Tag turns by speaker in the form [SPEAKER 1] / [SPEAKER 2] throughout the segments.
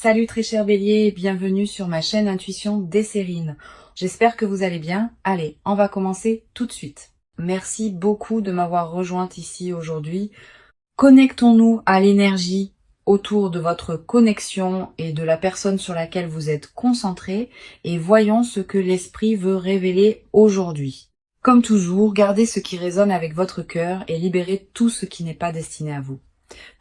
[SPEAKER 1] Salut très cher Bélier, bienvenue sur ma chaîne Intuition Desserine. J'espère que vous allez bien. Allez, on va commencer tout de suite. Merci beaucoup de m'avoir rejointe ici aujourd'hui. Connectons-nous à l'énergie autour de votre connexion et de la personne sur laquelle vous êtes concentré et voyons ce que l'esprit veut révéler aujourd'hui. Comme toujours, gardez ce qui résonne avec votre cœur et libérez tout ce qui n'est pas destiné à vous.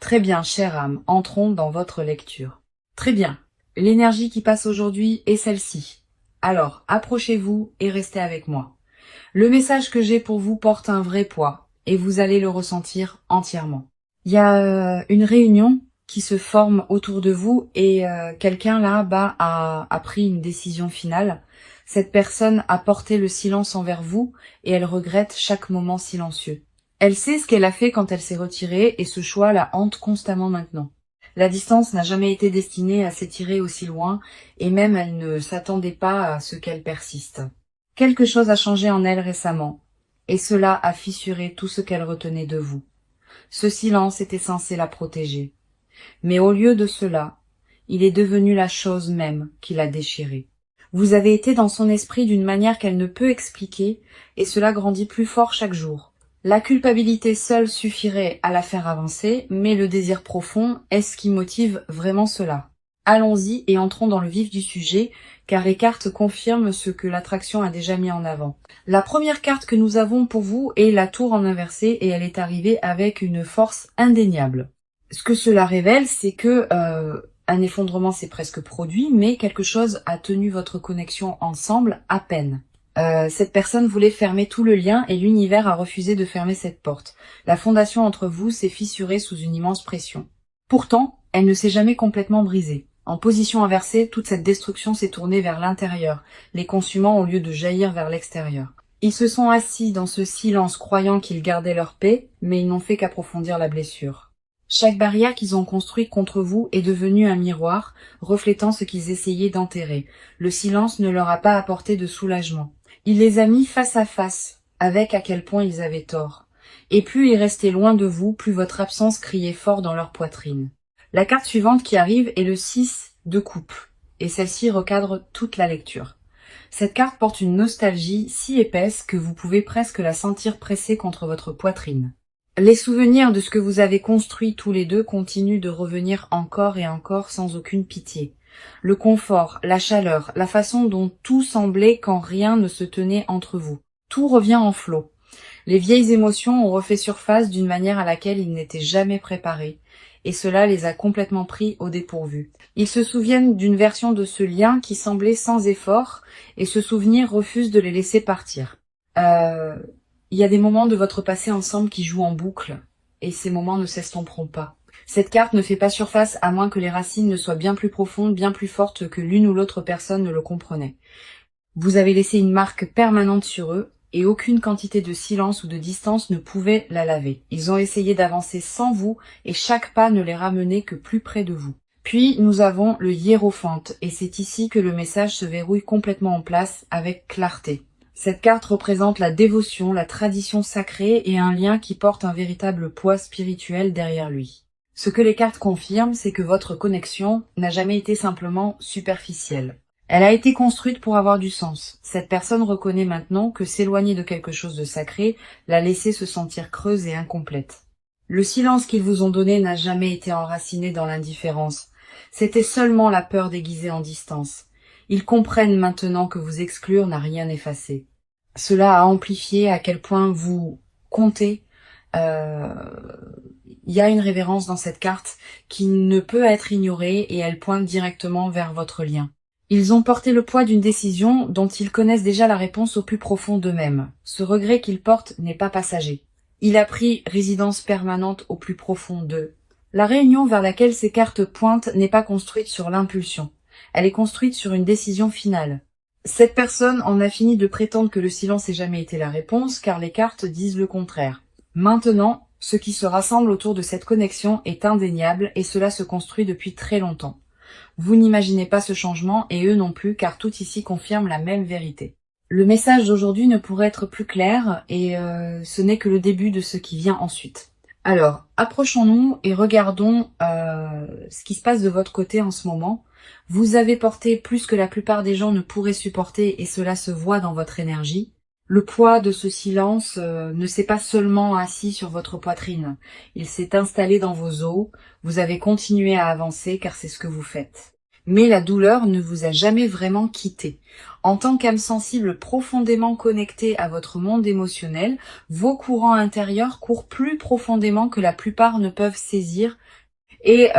[SPEAKER 1] Très bien, chère âme, entrons dans votre lecture. Très bien, l'énergie qui passe aujourd'hui est celle-ci. Alors, approchez-vous et restez avec moi. Le message que j'ai pour vous porte un vrai poids et vous allez le ressentir entièrement. Il y a une réunion qui se forme autour de vous et quelqu'un là-bas a pris une décision finale. Cette personne a porté le silence envers vous et elle regrette chaque moment silencieux. Elle sait ce qu'elle a fait quand elle s'est retirée et ce choix la hante constamment maintenant. La distance n'a jamais été destinée à s'étirer aussi loin et même elle ne s'attendait pas à ce qu'elle persiste. Quelque chose a changé en elle récemment et cela a fissuré tout ce qu'elle retenait de vous. Ce silence était censé la protéger. Mais au lieu de cela, il est devenu la chose même qui l'a déchirée. Vous avez été dans son esprit d'une manière qu'elle ne peut expliquer et cela grandit plus fort chaque jour. La culpabilité seule suffirait à la faire avancer, mais le désir profond est ce qui motive vraiment cela. Allons-y et entrons dans le vif du sujet, car les cartes confirment ce que l'attraction a déjà mis en avant. La première carte que nous avons pour vous est la tour en inversé et elle est arrivée avec une force indéniable. Ce que cela révèle, c'est que un effondrement s'est presque produit, mais quelque chose a tenu votre connexion ensemble à peine. Cette personne voulait fermer tout le lien et l'univers a refusé de fermer cette porte. La fondation entre vous s'est fissurée sous une immense pression. Pourtant, elle ne s'est jamais complètement brisée. En position inversée, toute cette destruction s'est tournée vers l'intérieur, les consumant au lieu de jaillir vers l'extérieur. Ils se sont assis dans ce silence croyant qu'ils gardaient leur paix, mais ils n'ont fait qu'approfondir la blessure. Chaque barrière qu'ils ont construite contre vous est devenue un miroir, reflétant ce qu'ils essayaient d'enterrer. Le silence ne leur a pas apporté de soulagement. Il les a mis face à face, avec à quel point ils avaient tort. Et plus ils restaient loin de vous, plus votre absence criait fort dans leur poitrine. La carte suivante qui arrive est le 6 de coupe, et celle-ci recadre toute la lecture. Cette carte porte une nostalgie si épaisse que vous pouvez presque la sentir pressée contre votre poitrine. Les souvenirs de ce que vous avez construit tous les deux continuent de revenir encore et encore sans aucune pitié. Le confort, la chaleur, la façon dont tout semblait quand rien ne se tenait entre vous. Tout revient en flot. Les vieilles émotions ont refait surface d'une manière à laquelle ils n'étaient jamais préparés, et cela les a complètement pris au dépourvu. Ils se souviennent d'une version de ce lien qui semblait sans effort, et ce souvenir refuse de les laisser partir. Il y a des moments de votre passé ensemble qui jouent en boucle, et ces moments ne s'estomperont pas. Cette carte ne fait pas surface à moins que les racines ne soient bien plus profondes, bien plus fortes que l'une ou l'autre personne ne le comprenait. Vous avez laissé une marque permanente sur eux, et aucune quantité de silence ou de distance ne pouvait la laver. Ils ont essayé d'avancer sans vous, et chaque pas ne les ramenait que plus près de vous. Puis nous avons le hiérophante, et c'est ici que le message se verrouille complètement en place avec clarté. Cette carte représente la dévotion, la tradition sacrée et un lien qui porte un véritable poids spirituel derrière lui. Ce que les cartes confirment, c'est que votre connexion n'a jamais été simplement superficielle. Elle a été construite pour avoir du sens. Cette personne reconnaît maintenant que s'éloigner de quelque chose de sacré l'a laissé se sentir creuse et incomplète. Le silence qu'ils vous ont donné n'a jamais été enraciné dans l'indifférence. C'était seulement la peur déguisée en distance. Ils comprennent maintenant que vous exclure n'a rien effacé. Cela a amplifié à quel point vous comptez. Il y a une révérence dans cette carte qui ne peut être ignorée et elle pointe directement vers votre lien. Ils ont porté le poids d'une décision dont ils connaissent déjà la réponse au plus profond d'eux-mêmes. Ce regret qu'ils portent n'est pas passager. Il a pris résidence permanente au plus profond d'eux. La réunion vers laquelle ces cartes pointent n'est pas construite sur l'impulsion. Elle est construite sur une décision finale. Cette personne en a fini de prétendre que le silence n'ait jamais été la réponse, car les cartes disent le contraire. Maintenant, ce qui se rassemble autour de cette connexion est indéniable et cela se construit depuis très longtemps. Vous n'imaginez pas ce changement et eux non plus, car tout ici confirme la même vérité. Le message d'aujourd'hui ne pourrait être plus clair et ce n'est que le début de ce qui vient ensuite. Alors, approchons-nous et regardons ce qui se passe de votre côté en ce moment. Vous avez porté plus que la plupart des gens ne pourraient supporter et cela se voit dans votre énergie. Le poids de ce silence ne s'est pas seulement assis sur votre poitrine, il s'est installé dans vos os, vous avez continué à avancer car c'est ce que vous faites. Mais la douleur ne vous a jamais vraiment quitté. En tant qu'âme sensible profondément connectée à votre monde émotionnel, vos courants intérieurs courent plus profondément que la plupart ne peuvent saisir. Et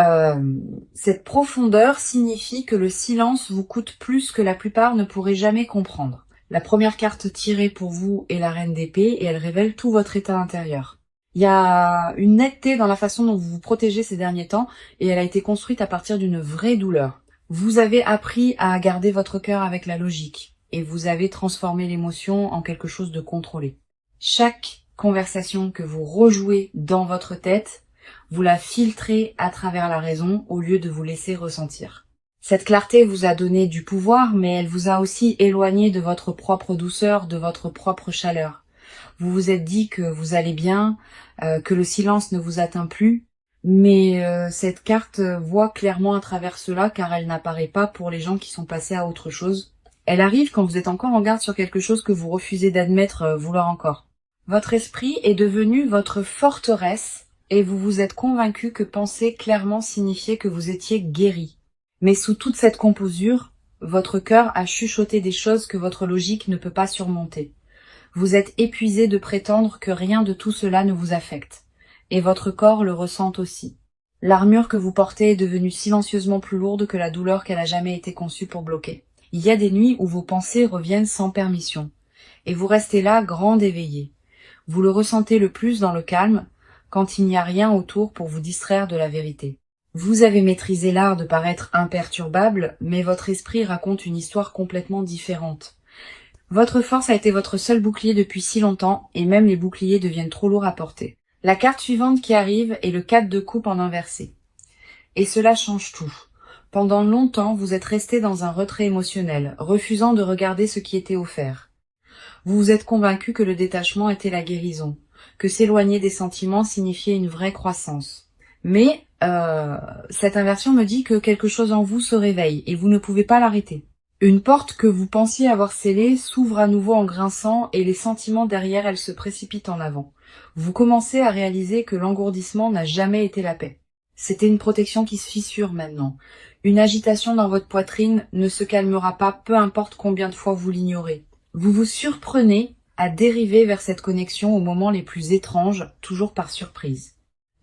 [SPEAKER 1] cette profondeur signifie que le silence vous coûte plus que la plupart ne pourraient jamais comprendre. La première carte tirée pour vous est la reine d'épée et elle révèle tout votre état intérieur. Il y a une netteté dans la façon dont vous vous protégez ces derniers temps et elle a été construite à partir d'une vraie douleur. Vous avez appris à garder votre cœur avec la logique et vous avez transformé l'émotion en quelque chose de contrôlé. Chaque conversation que vous rejouez dans votre tête, vous la filtrez à travers la raison au lieu de vous laisser ressentir. Cette clarté vous a donné du pouvoir, mais elle vous a aussi éloigné de votre propre douceur, de votre propre chaleur. Vous vous êtes dit que vous allez bien, que le silence ne vous atteint plus, mais cette carte voit clairement à travers cela car elle n'apparaît pas pour les gens qui sont passés à autre chose. Elle arrive quand vous êtes encore en garde sur quelque chose que vous refusez d'admettre vouloir encore. Votre esprit est devenu votre forteresse et vous vous êtes convaincu que penser clairement signifiait que vous étiez guéri. Mais sous toute cette composure, votre cœur a chuchoté des choses que votre logique ne peut pas surmonter. Vous êtes épuisé de prétendre que rien de tout cela ne vous affecte. Et votre corps le ressent aussi. L'armure que vous portez est devenue silencieusement plus lourde que la douleur qu'elle a jamais été conçue pour bloquer. Il y a des nuits où vos pensées reviennent sans permission. Et vous restez là, grande éveillée. Vous le ressentez le plus dans le calme, quand il n'y a rien autour pour vous distraire de la vérité. Vous avez maîtrisé l'art de paraître imperturbable, mais votre esprit raconte une histoire complètement différente. Votre force a été votre seul bouclier depuis si longtemps, et même les boucliers deviennent trop lourds à porter. La carte suivante qui arrive est le 4 de coupe en inversé. Et cela change tout. Pendant longtemps, vous êtes resté dans un retrait émotionnel, refusant de regarder ce qui était offert. Vous vous êtes convaincu que le détachement était la guérison, que s'éloigner des sentiments signifiait une vraie croissance. Mais cette inversion me dit que quelque chose en vous se réveille et vous ne pouvez pas l'arrêter. Une porte que vous pensiez avoir scellée s'ouvre à nouveau en grinçant et les sentiments derrière elle se précipitent en avant. Vous commencez à réaliser que l'engourdissement n'a jamais été la paix. C'était une protection qui se fissure maintenant. Une agitation dans votre poitrine ne se calmera pas, peu importe combien de fois vous l'ignorez. Vous vous surprenez à dériver vers cette connexion aux moments les plus étranges, toujours par surprise.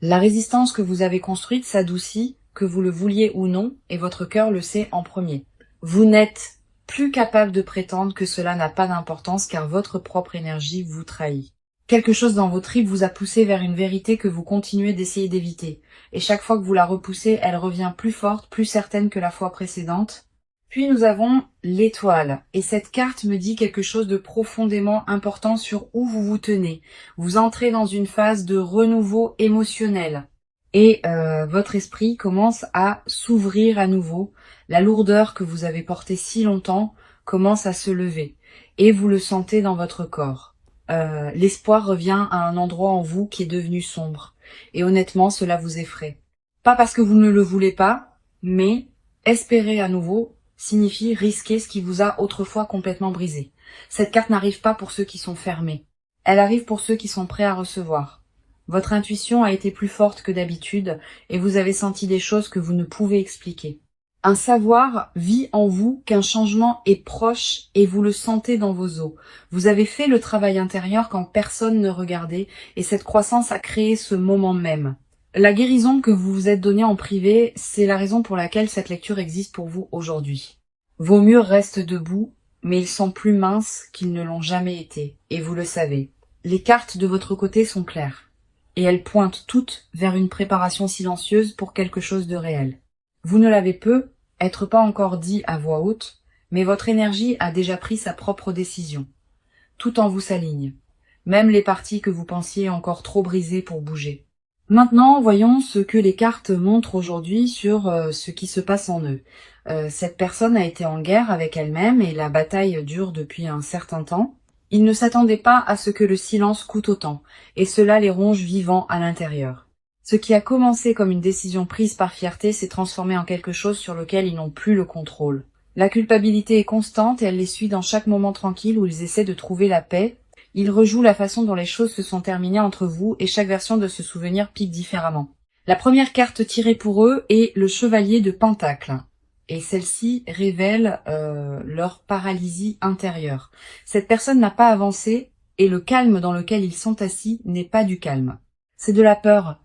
[SPEAKER 1] La résistance que vous avez construite s'adoucit, que vous le vouliez ou non, et votre cœur le sait en premier. Vous n'êtes plus capable de prétendre que cela n'a pas d'importance car votre propre énergie vous trahit. Quelque chose dans vos tripes vous a poussé vers une vérité que vous continuez d'essayer d'éviter, et chaque fois que vous la repoussez, elle revient plus forte, plus certaine que la fois précédente. Puis nous avons l'étoile, et cette carte me dit quelque chose de profondément important sur où vous vous tenez. Vous entrez dans une phase de renouveau émotionnel, et votre esprit commence à s'ouvrir à nouveau. La lourdeur que vous avez portée si longtemps commence à se lever, et vous le sentez dans votre corps. L'espoir revient à un endroit en vous qui est devenu sombre, et honnêtement cela vous effraie. Pas parce que vous ne le voulez pas, mais espérer à nouveau signifie risquer ce qui vous a autrefois complètement brisé. Cette carte n'arrive pas pour ceux qui sont fermés. Elle arrive pour ceux qui sont prêts à recevoir. Votre intuition a été plus forte que d'habitude et vous avez senti des choses que vous ne pouvez expliquer. Un savoir vit en vous qu'un changement est proche et vous le sentez dans vos os. Vous avez fait le travail intérieur quand personne ne regardait et cette croissance a créé ce moment même. La guérison que vous vous êtes donnée en privé, c'est la raison pour laquelle cette lecture existe pour vous aujourd'hui. Vos murs restent debout, mais ils sont plus minces qu'ils ne l'ont jamais été, et vous le savez. Les cartes de votre côté sont claires, et elles pointent toutes vers une préparation silencieuse pour quelque chose de réel. Vous ne l'avez peut-être pas encore dit à voix haute, mais votre énergie a déjà pris sa propre décision. Tout en vous s'aligne, même les parties que vous pensiez encore trop brisées pour bouger. Maintenant, voyons ce que les cartes montrent aujourd'hui sur ce qui se passe en eux. Cette personne a été en guerre avec elle-même et la bataille dure depuis un certain temps. Ils ne s'attendaient pas à ce que le silence coûte autant, et cela les ronge vivants à l'intérieur. Ce qui a commencé comme une décision prise par fierté s'est transformé en quelque chose sur lequel ils n'ont plus le contrôle. La culpabilité est constante et elle les suit dans chaque moment tranquille où ils essaient de trouver la paix. Ils rejouent la façon dont les choses se sont terminées entre vous et chaque version de ce souvenir pique différemment. La première carte tirée pour eux est le chevalier de Pentacle. Et celle-ci révèle leur paralysie intérieure. Cette personne n'a pas avancé et le calme dans lequel ils sont assis n'est pas du calme. C'est de la peur.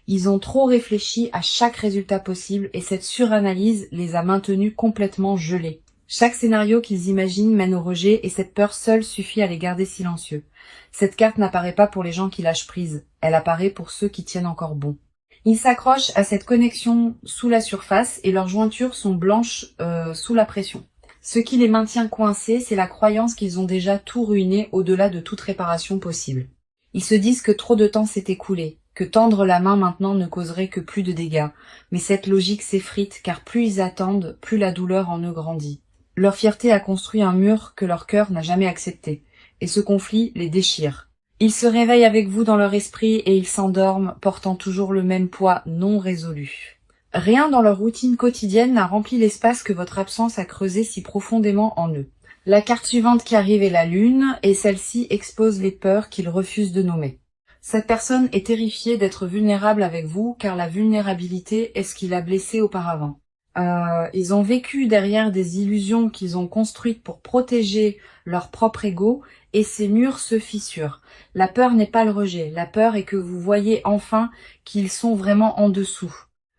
[SPEAKER 1] Ils ont trop réfléchi à chaque résultat possible et cette suranalyse les a maintenus complètement gelés. Chaque scénario qu'ils imaginent mène au rejet et cette peur seule suffit à les garder silencieux. Cette carte n'apparaît pas pour les gens qui lâchent prise, elle apparaît pour ceux qui tiennent encore bon. Ils s'accrochent à cette connexion sous la surface et leurs jointures sont blanches sous la pression. Ce qui les maintient coincés, c'est la croyance qu'ils ont déjà tout ruiné au-delà de toute réparation possible. Ils se disent que trop de temps s'est écoulé, que tendre la main maintenant ne causerait que plus de dégâts, mais cette logique s'effrite car plus ils attendent, plus la douleur en eux grandit. Leur fierté a construit un mur que leur cœur n'a jamais accepté, et ce conflit les déchire. Ils se réveillent avec vous dans leur esprit et ils s'endorment, portant toujours le même poids non résolu. Rien dans leur routine quotidienne n'a rempli l'espace que votre absence a creusé si profondément en eux. La carte suivante qui arrive est la lune, et celle-ci expose les peurs qu'ils refusent de nommer. Cette personne est terrifiée d'être vulnérable avec vous, car la vulnérabilité est ce qui l'a blessé auparavant. Ils ont vécu derrière des illusions qu'ils ont construites pour protéger leur propre ego, et ces murs se fissurent. La peur n'est pas le rejet, la peur est que vous voyez enfin qu'ils sont vraiment en dessous.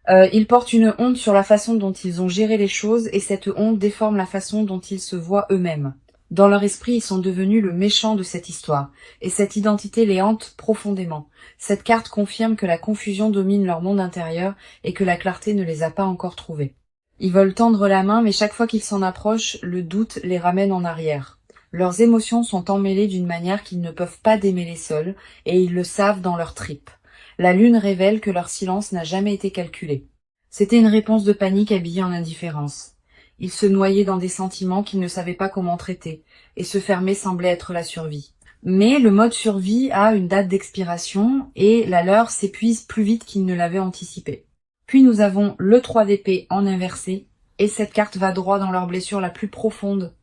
[SPEAKER 1] Ils portent une honte sur la façon dont ils ont géré les choses, et cette honte déforme la façon dont ils se voient eux-mêmes. Dans leur esprit, ils sont devenus le méchant de cette histoire, et cette identité les hante profondément. Cette carte confirme que la confusion domine leur monde intérieur et que la clarté ne les a pas encore trouvés. Ils veulent tendre la main, mais chaque fois qu'ils s'en approchent, le doute les ramène en arrière. Leurs émotions sont emmêlées d'une manière qu'ils ne peuvent pas démêler seuls, et ils le savent dans leurs tripes. La lune révèle que leur silence n'a jamais été calculé. C'était une réponse de panique habillée en indifférence. Ils se noyaient dans des sentiments qu'ils ne savaient pas comment traiter, et se fermer semblait être la survie. Mais le mode survie a une date d'expiration, et la leur s'épuise plus vite qu'ils ne l'avaient anticipé. Puis nous avons le 3 d'épée en inversé, et cette carte va droit dans leur blessure la plus profonde,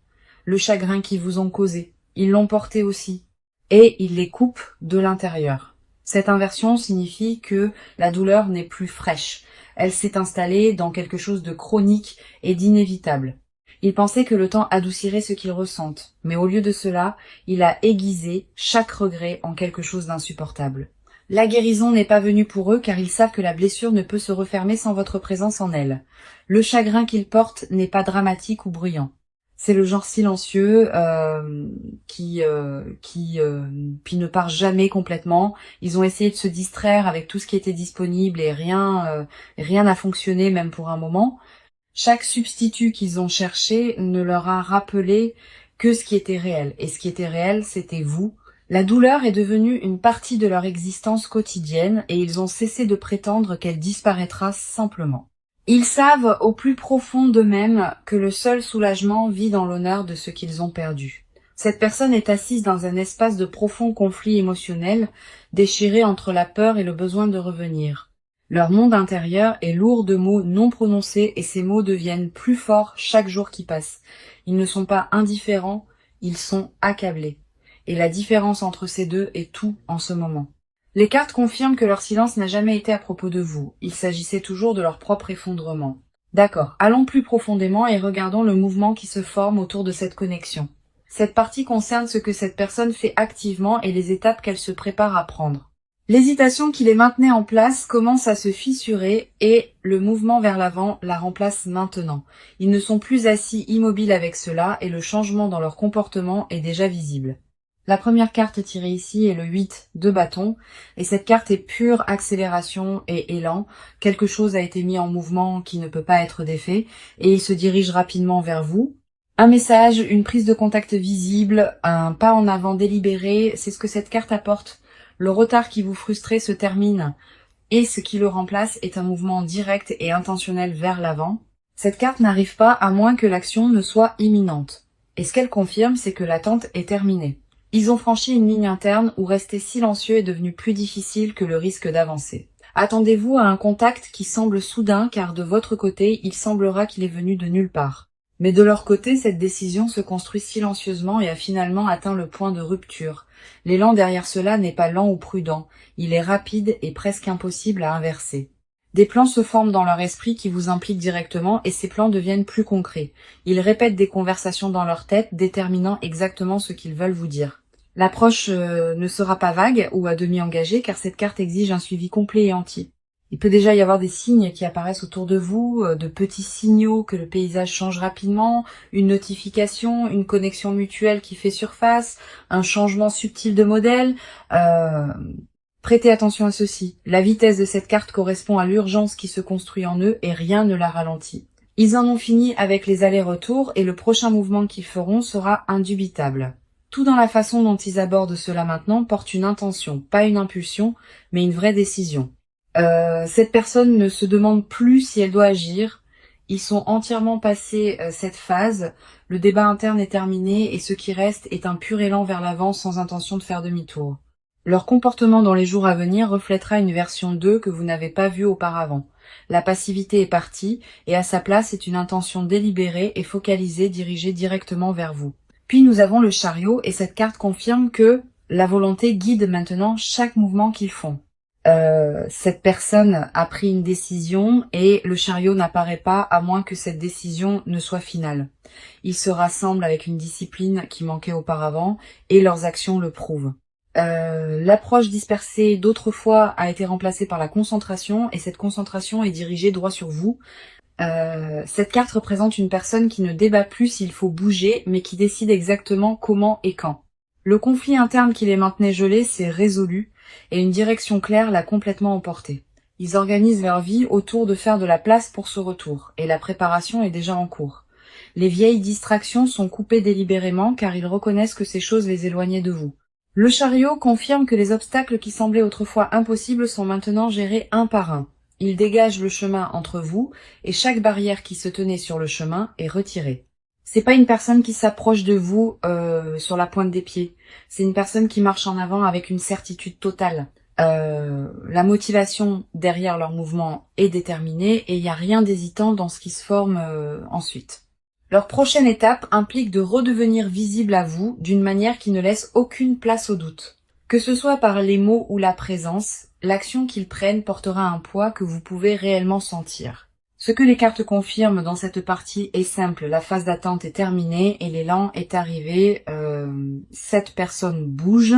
[SPEAKER 1] le chagrin qu'ils vous ont causé. Ils l'ont porté aussi, et ils les coupent de l'intérieur. Cette inversion signifie que la douleur n'est plus fraîche. Elle s'est installée dans quelque chose de chronique et d'inévitable. Ils pensaient que le temps adoucirait ce qu'ils ressentent, mais au lieu de cela, il a aiguisé chaque regret en quelque chose d'insupportable. La guérison n'est pas venue pour eux car ils savent que la blessure ne peut se refermer sans votre présence en elle. Le chagrin qu'ils portent n'est pas dramatique ou bruyant. C'est le genre silencieux qui ne part jamais complètement. Ils ont essayé de se distraire avec tout ce qui était disponible et rien n'a fonctionné même pour un moment. Chaque substitut qu'ils ont cherché ne leur a rappelé que ce qui était réel. Et ce qui était réel, c'était vous. La douleur est devenue une partie de leur existence quotidienne et ils ont cessé de prétendre qu'elle disparaîtra simplement. Ils savent au plus profond d'eux-mêmes que le seul soulagement vit dans l'honneur de ce qu'ils ont perdu. Cette personne est assise dans un espace de profond conflit émotionnel, déchiré entre la peur et le besoin de revenir. Leur monde intérieur est lourd de mots non prononcés et ces mots deviennent plus forts chaque jour qui passe. Ils ne sont pas indifférents, ils sont accablés. Et la différence entre ces deux est tout en ce moment. Les cartes confirment que leur silence n'a jamais été à propos de vous. Il s'agissait toujours de leur propre effondrement. D'accord, allons plus profondément et regardons le mouvement qui se forme autour de cette connexion. Cette partie concerne ce que cette personne fait activement et les étapes qu'elle se prépare à prendre. L'hésitation qui les maintenait en place commence à se fissurer et le mouvement vers l'avant la remplace maintenant. Ils ne sont plus assis immobiles avec cela et le changement dans leur comportement est déjà visible. La première carte tirée ici est le 8 de bâton, et cette carte est pure accélération et élan. Quelque chose a été mis en mouvement qui ne peut pas être défait, et il se dirige rapidement vers vous. Un message, une prise de contact visible, un pas en avant délibéré, c'est ce que cette carte apporte. Le retard qui vous frustrait se termine, et ce qui le remplace est un mouvement direct et intentionnel vers l'avant. Cette carte n'arrive pas à moins que l'action ne soit imminente. Et ce qu'elle confirme, c'est que l'attente est terminée. Ils ont franchi une ligne interne où rester silencieux est devenu plus difficile que le risque d'avancer. Attendez-vous à un contact qui semble soudain car de votre côté, il semblera qu'il est venu de nulle part. Mais de leur côté, cette décision se construit silencieusement et a finalement atteint le point de rupture. L'élan derrière cela n'est pas lent ou prudent, il est rapide et presque impossible à inverser. Des plans se forment dans leur esprit qui vous impliquent directement et ces plans deviennent plus concrets. Ils répètent des conversations dans leur tête, déterminant exactement ce qu'ils veulent vous dire. L'approche ne sera pas vague ou à demi engagée car cette carte exige un suivi complet et entier. Il peut déjà y avoir des signes qui apparaissent autour de vous, de petits signaux que le paysage change rapidement, une notification, une connexion mutuelle qui fait surface, un changement subtil de modèle. Prêtez attention à ceci. La vitesse de cette carte correspond à l'urgence qui se construit en eux et rien ne la ralentit. Ils en ont fini avec les allers-retours et le prochain mouvement qu'ils feront sera indubitable. Tout dans la façon dont ils abordent cela maintenant porte une intention, pas une impulsion, mais une vraie décision. Cette personne ne se demande plus si elle doit agir. Ils sont entièrement passés cette phase. Le débat interne est terminé et ce qui reste est un pur élan vers l'avant sans intention de faire demi-tour. Leur comportement dans les jours à venir reflètera une version d'eux que vous n'avez pas vue auparavant. La passivité est partie et à sa place est une intention délibérée et focalisée dirigée directement vers vous. Puis nous avons le chariot et cette carte confirme que la volonté guide maintenant chaque mouvement qu'ils font. Cette personne a pris une décision et le chariot n'apparaît pas à moins que cette décision ne soit finale. Ils se rassemblent avec une discipline qui manquait auparavant et leurs actions le prouvent. L'approche dispersée d'autrefois a été remplacée par la concentration et cette concentration est dirigée droit sur vous. Cette carte représente une personne qui ne débat plus s'il faut bouger mais qui décide exactement comment et quand. Le conflit interne qui les maintenait gelés s'est résolu et une direction claire l'a complètement emporté. Ils organisent leur vie autour de faire de la place pour ce retour, et la préparation est déjà en cours. Les vieilles distractions sont coupées délibérément car ils reconnaissent que ces choses les éloignaient de vous. Le chariot confirme que les obstacles qui semblaient autrefois impossibles sont maintenant gérés un par un. Il dégage le chemin entre vous et chaque barrière qui se tenait sur le chemin est retirée. C'est pas une personne qui s'approche de vous sur la pointe des pieds. C'est une personne qui marche en avant avec une certitude totale. La motivation derrière leur mouvement est déterminée et il n'y a rien d'hésitant dans ce qui se forme ensuite. Leur prochaine étape implique de redevenir visible à vous d'une manière qui ne laisse aucune place au doute. Que ce soit par les mots ou la présence, l'action qu'ils prennent portera un poids que vous pouvez réellement sentir. Ce que les cartes confirment dans cette partie est simple, la phase d'attente est terminée et l'élan est arrivé, cette personne bouge.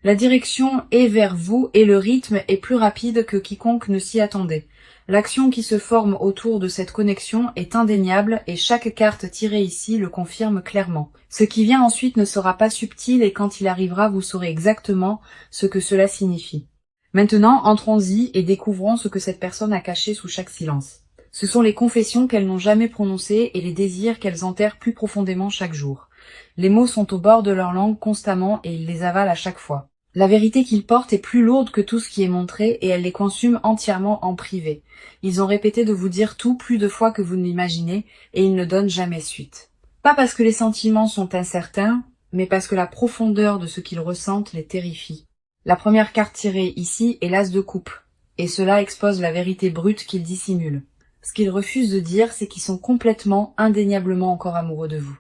[SPEAKER 1] La direction est vers vous et le rythme est plus rapide que quiconque ne s'y attendait. L'action qui se forme autour de cette connexion est indéniable et chaque carte tirée ici le confirme clairement. Ce qui vient ensuite ne sera pas subtil et quand il arrivera, vous saurez exactement ce que cela signifie. Maintenant, entrons-y et découvrons ce que cette personne a caché sous chaque silence. Ce sont les confessions qu'elles n'ont jamais prononcées et les désirs qu'elles enterrent plus profondément chaque jour. Les mots sont au bord de leur langue constamment et ils les avalent à chaque fois. La vérité qu'ils portent est plus lourde que tout ce qui est montré et elle les consume entièrement en privé. Ils ont répété de vous dire tout plus de fois que vous ne l'imaginez et ils ne donnent jamais suite. Pas parce que les sentiments sont incertains, mais parce que la profondeur de ce qu'ils ressentent les terrifie. La première carte tirée ici est l'as de coupe, et cela expose la vérité brute qu'ils dissimulent. Ce qu'ils refusent de dire, c'est qu'ils sont complètement, indéniablement encore amoureux de vous.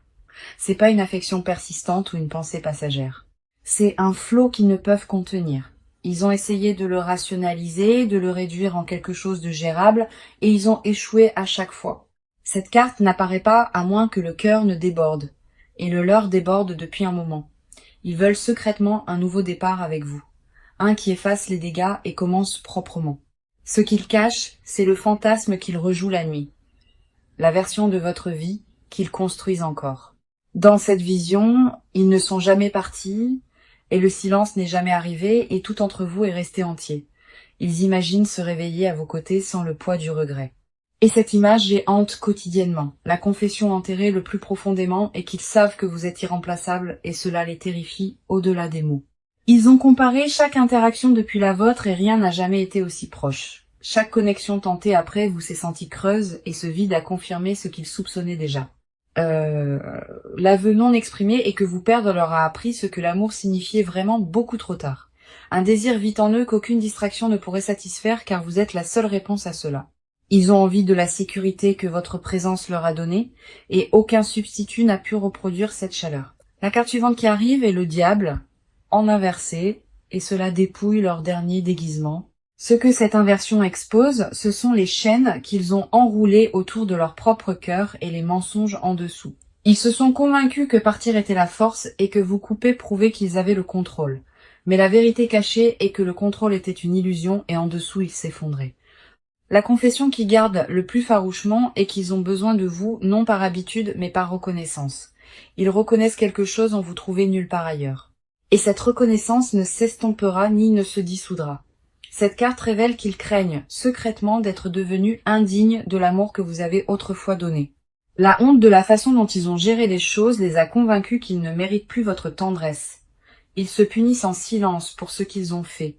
[SPEAKER 1] C'est pas une affection persistante ou une pensée passagère. C'est un flot qu'ils ne peuvent contenir. Ils ont essayé de le rationaliser, de le réduire en quelque chose de gérable, et ils ont échoué à chaque fois. Cette carte n'apparaît pas à moins que le cœur ne déborde, et le leur déborde depuis un moment. Ils veulent secrètement un nouveau départ avec vous, un qui efface les dégâts et commence proprement. Ce qu'ils cachent, c'est le fantasme qu'ils rejouent la nuit, la version de votre vie qu'ils construisent encore. Dans cette vision, ils ne sont jamais partis, et le silence n'est jamais arrivé, et tout entre vous est resté entier. Ils imaginent se réveiller à vos côtés sans le poids du regret. Et cette image les hante quotidiennement, la confession enterrée le plus profondément est qu'ils savent que vous êtes irremplaçable et cela les terrifie au-delà des mots. Ils ont comparé chaque interaction depuis la vôtre et rien n'a jamais été aussi proche. Chaque connexion tentée après vous s'est sentie creuse et ce vide a confirmé ce qu'ils soupçonnaient déjà. L'aveu non exprimé est que vous perdre leur a appris ce que l'amour signifiait vraiment beaucoup trop tard. Un désir vit en eux qu'aucune distraction ne pourrait satisfaire car vous êtes la seule réponse à cela. Ils ont envie de la sécurité que votre présence leur a donnée et aucun substitut n'a pu reproduire cette chaleur. La carte suivante qui arrive est le diable, en inversé, et cela dépouille leur dernier déguisement. Ce que cette inversion expose, ce sont les chaînes qu'ils ont enroulées autour de leur propre cœur et les mensonges en dessous. Ils se sont convaincus que partir était la force et que vous couper prouvait qu'ils avaient le contrôle. Mais la vérité cachée est que le contrôle était une illusion et en dessous ils s'effondraient. La confession qui garde le plus farouchement est qu'ils ont besoin de vous, non par habitude, mais par reconnaissance. Ils reconnaissent quelque chose en vous trouvez nulle part ailleurs. Et cette reconnaissance ne s'estompera ni ne se dissoudra. Cette carte révèle qu'ils craignent secrètement d'être devenus indignes de l'amour que vous avez autrefois donné. La honte de la façon dont ils ont géré les choses les a convaincus qu'ils ne méritent plus votre tendresse. Ils se punissent en silence pour ce qu'ils ont fait,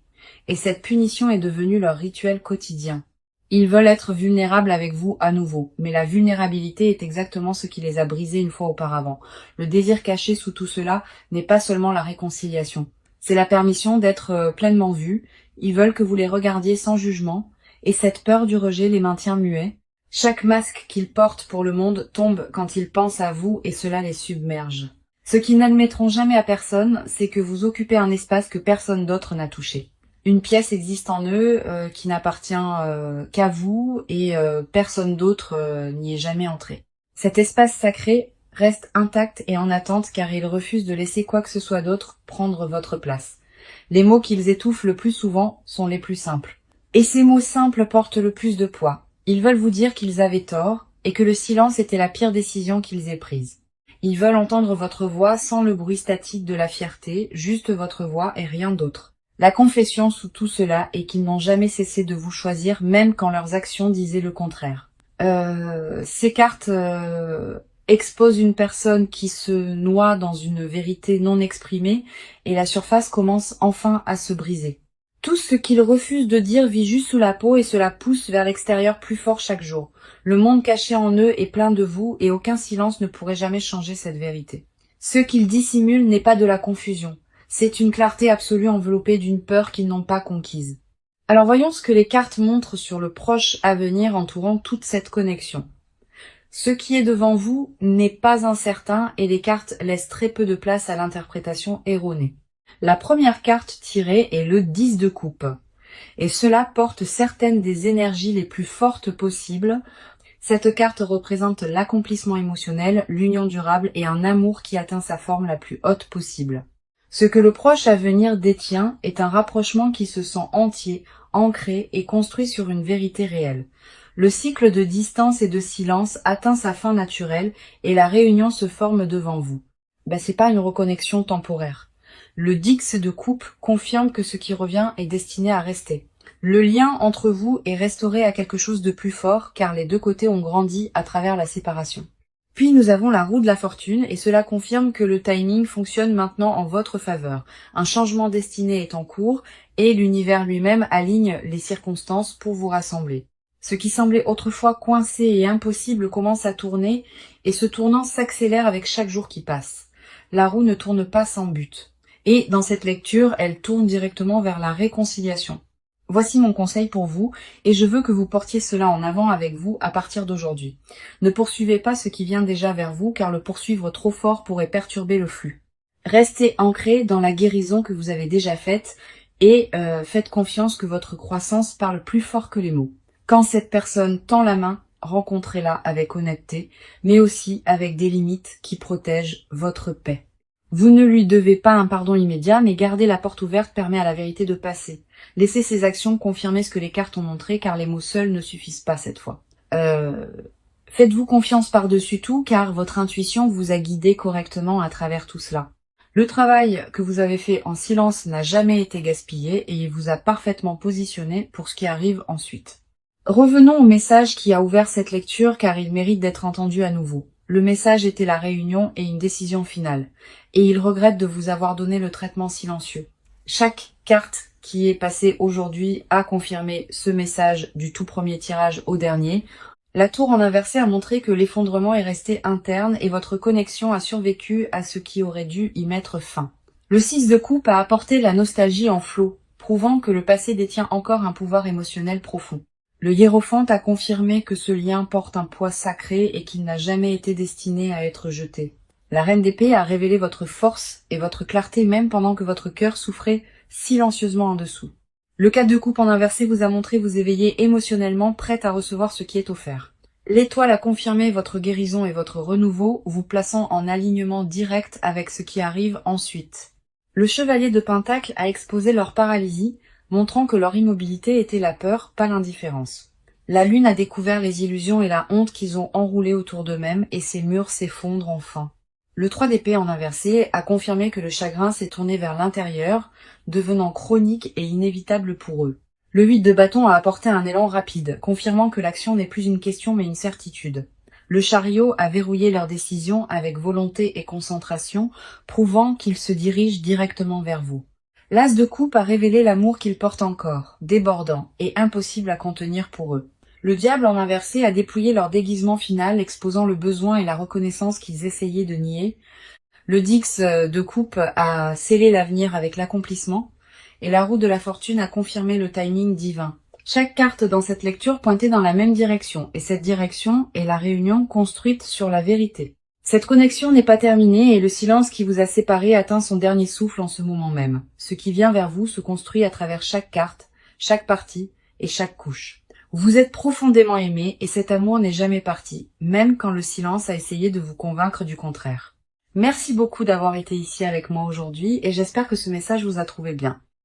[SPEAKER 1] et cette punition est devenue leur rituel quotidien. Ils veulent être vulnérables avec vous à nouveau, mais la vulnérabilité est exactement ce qui les a brisés une fois auparavant. Le désir caché sous tout cela n'est pas seulement la réconciliation, c'est la permission d'être pleinement vus. Ils veulent que vous les regardiez sans jugement, et cette peur du rejet les maintient muets. Chaque masque qu'ils portent pour le monde tombe quand ils pensent à vous et cela les submerge. Ce qu'ils n'admettront jamais à personne, c'est que vous occupez un espace que personne d'autre n'a touché. Une pièce existe en eux qui n'appartient qu'à vous et personne d'autre n'y est jamais entré. Cet espace sacré reste intact et en attente car ils refusent de laisser quoi que ce soit d'autre prendre votre place. Les mots qu'ils étouffent le plus souvent sont les plus simples. Et ces mots simples portent le plus de poids. Ils veulent vous dire qu'ils avaient tort et que le silence était la pire décision qu'ils aient prise. Ils veulent entendre votre voix sans le bruit statique de la fierté, juste votre voix et rien d'autre. La confession sous tout cela est qu'ils n'ont jamais cessé de vous choisir, même quand leurs actions disaient le contraire. Ces cartes exposent une personne qui se noie dans une vérité non exprimée et la surface commence enfin à se briser. Tout ce qu'ils refusent de dire vit juste sous la peau et cela pousse vers l'extérieur plus fort chaque jour. Le monde caché en eux est plein de vous et aucun silence ne pourrait jamais changer cette vérité. Ce qu'ils dissimulent n'est pas de la confusion. C'est une clarté absolue enveloppée d'une peur qu'ils n'ont pas conquise. Alors voyons ce que les cartes montrent sur le proche avenir entourant toute cette connexion. Ce qui est devant vous n'est pas incertain et les cartes laissent très peu de place à l'interprétation erronée. La première carte tirée est le 10 de coupe, et cela porte certaines des énergies les plus fortes possibles. Cette carte représente l'accomplissement émotionnel, l'union durable et un amour qui atteint sa forme la plus haute possible. Ce que le proche à venir détient est un rapprochement qui se sent entier, ancré et construit sur une vérité réelle. Le cycle de distance et de silence atteint sa fin naturelle et la réunion se forme devant vous. C'est pas une reconnexion temporaire. Le Dix de coupe confirme que ce qui revient est destiné à rester. Le lien entre vous est restauré à quelque chose de plus fort car les deux côtés ont grandi à travers la séparation. Puis nous avons la roue de la fortune et cela confirme que le timing fonctionne maintenant en votre faveur. Un changement destiné est en cours et l'univers lui-même aligne les circonstances pour vous rassembler. Ce qui semblait autrefois coincé et impossible commence à tourner et ce tournant s'accélère avec chaque jour qui passe. La roue ne tourne pas sans but. Et dans cette lecture, elle tourne directement vers la réconciliation. Voici mon conseil pour vous, et je veux que vous portiez cela en avant avec vous à partir d'aujourd'hui. Ne poursuivez pas ce qui vient déjà vers vous, car le poursuivre trop fort pourrait perturber le flux. Restez ancré dans la guérison que vous avez déjà faite, et faites confiance que votre croissance parle plus fort que les mots. Quand cette personne tend la main, rencontrez-la avec honnêteté, mais aussi avec des limites qui protègent votre paix. Vous ne lui devez pas un pardon immédiat, mais garder la porte ouverte permet à la vérité de passer. Laissez ces actions confirmer ce que les cartes ont montré, car les mots seuls ne suffisent pas cette fois. Faites-vous confiance par-dessus tout, car votre intuition vous a guidé correctement à travers tout cela. Le travail que vous avez fait en silence n'a jamais été gaspillé et il vous a parfaitement positionné pour ce qui arrive ensuite. Revenons au message qui a ouvert cette lecture, car il mérite d'être entendu à nouveau. Le message était la réunion et une décision finale, et il regrette de vous avoir donné le traitement silencieux. Chaque carte qui est passée aujourd'hui a confirmé ce message du tout premier tirage au dernier. La tour en inversé a montré que l'effondrement est resté interne et votre connexion a survécu à ce qui aurait dû y mettre fin. Le 6 de coupe a apporté la nostalgie en flot, prouvant que le passé détient encore un pouvoir émotionnel profond. Le hiérophante a confirmé que ce lien porte un poids sacré et qu'il n'a jamais été destiné à être jeté. La reine d'épée a révélé votre force et votre clarté même pendant que votre cœur souffrait silencieusement en dessous. Le 4 de coupe en inversé vous a montré vous éveiller émotionnellement, prête à recevoir ce qui est offert. L'étoile a confirmé votre guérison et votre renouveau, vous plaçant en alignement direct avec ce qui arrive ensuite. Le chevalier de Pentacle a exposé leur paralysie, montrant que leur immobilité était la peur, pas l'indifférence. La lune a découvert les illusions et la honte qu'ils ont enroulées autour d'eux-mêmes et ces murs s'effondrent enfin. Le 3 d'épée en inversé a confirmé que le chagrin s'est tourné vers l'intérieur, devenant chronique et inévitable pour eux. Le 8 de bâton a apporté un élan rapide, confirmant que l'action n'est plus une question mais une certitude. Le chariot a verrouillé leur décision avec volonté et concentration, prouvant qu'ils se dirigent directement vers vous. L'as de coupe a révélé l'amour qu'ils portent encore, débordant et impossible à contenir pour eux. Le diable en inversé a déployé leur déguisement final, exposant le besoin et la reconnaissance qu'ils essayaient de nier. Le 10 de coupe a scellé l'avenir avec l'accomplissement, et la roue de la fortune a confirmé le timing divin. Chaque carte dans cette lecture pointait dans la même direction, et cette direction est la réunion construite sur la vérité. Cette connexion n'est pas terminée et le silence qui vous a séparés atteint son dernier souffle en ce moment même. Ce qui vient vers vous se construit à travers chaque carte, chaque partie et chaque couche. Vous êtes profondément aimé et cet amour n'est jamais parti, même quand le silence a essayé de vous convaincre du contraire. Merci beaucoup d'avoir été ici avec moi aujourd'hui et j'espère que ce message vous a trouvé bien.